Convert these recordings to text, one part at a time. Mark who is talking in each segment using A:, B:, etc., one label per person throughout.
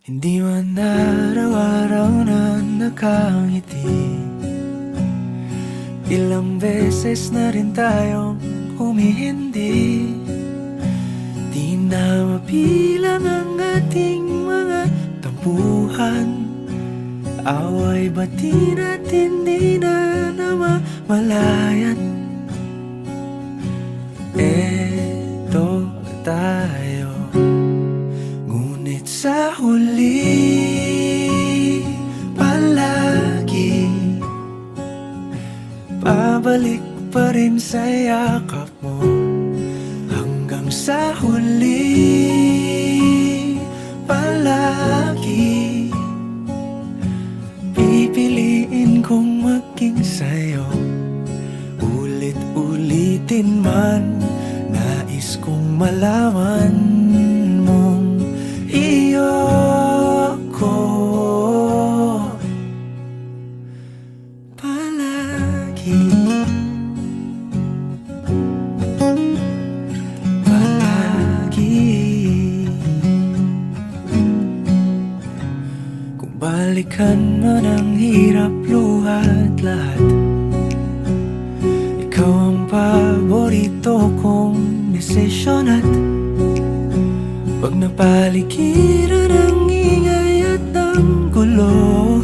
A: Hindi man araw-araw na nakangiti, ilang beses na rin tayong humihindi. Di na mapilang ang ating mga tampuhan, away bati natin di na namamalayan. Eto tayo, ngunit sa huli palagi pabalik pa rin sa yakap mo. Hanggang sa huli palagi pipiliin kong maging sa'yo. Ulit-ulitin man, nais kong malaman mong iyo ko palagi. Palagi. Kung balikan man ang hirap, luha at lahat, ikaw ang paborito kong desisyon. At pag napaligiran ang ingay at ang gulo,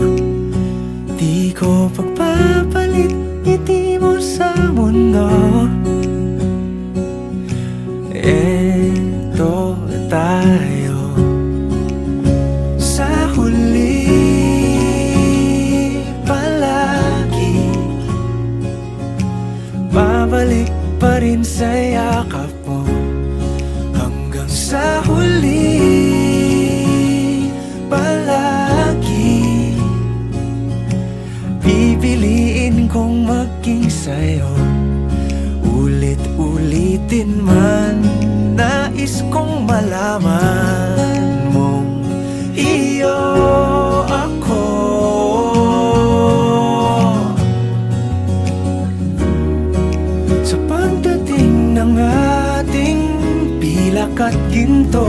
A: di ko pagpapalit ngiti mo sa mundo. Eto tayo, sa huli palagi babalik pa rin sa yakap mo. Hanggang sa huli palagi pipiliin kong maging sa'yo. Ulit-ulitin man, nais kong malaman mong iyo ako. Sa pagdating ng ating pilak at ginto,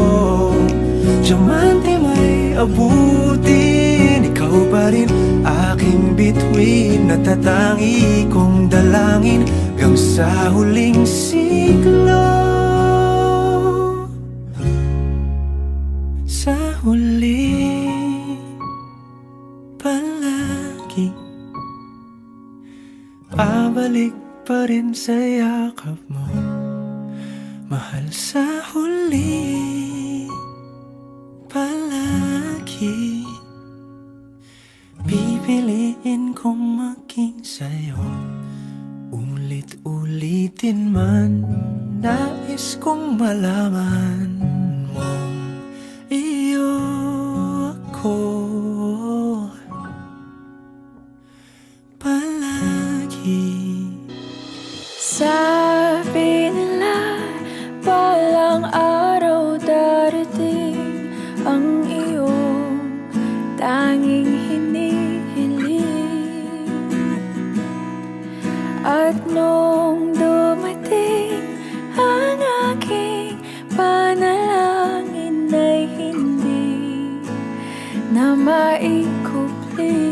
A: diamante may abutin, ikaw pa rin aking bituin, natatangi kong dalangin hanggang sa huling siglo. Sa huli palagi pabalik pa rin sa yakap mo, mahal. Sa huli palagi pipiliin kong maging sa'yo. Ulit-ulitin man, nais kong malaman mong iyo ako palagi.
B: Sabi nila, balang araw darating ang iyong tanging hinihiling. At nung dumating ang aking panalangin ay hindi na maikupli.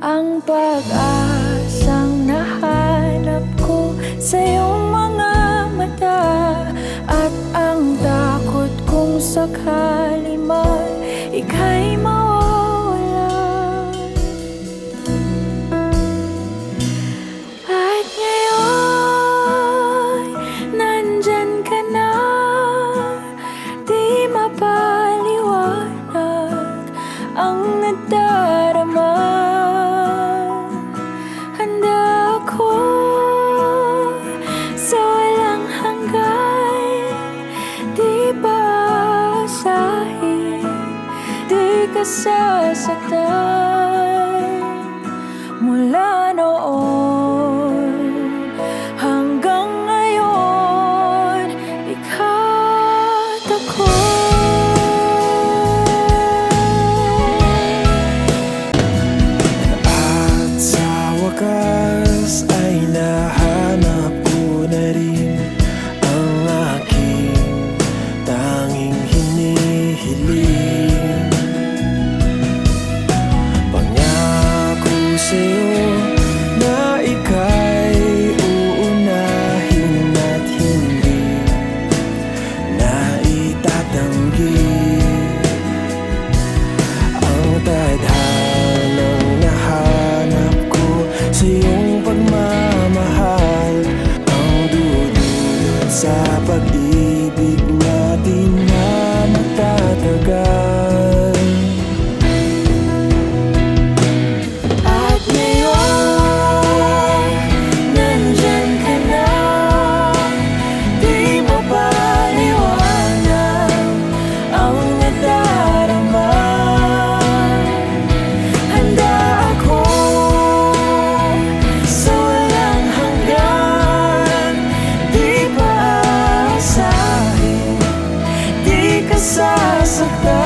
B: Ang pag-asang nahanap ko sa iyong mga mata, at ang takot kong sakali man ika'y mawawala. At ngayon, nandyan ka na, di mapaliwanag ang nadarama. Handa ako sa walang hanggan, di ba asahin, di ka sasaktan. Mula noon hanggang ngayon, ikat ako.
A: At sa wakas ay nahanap ko na rin ang aking tanging hinihiling. kita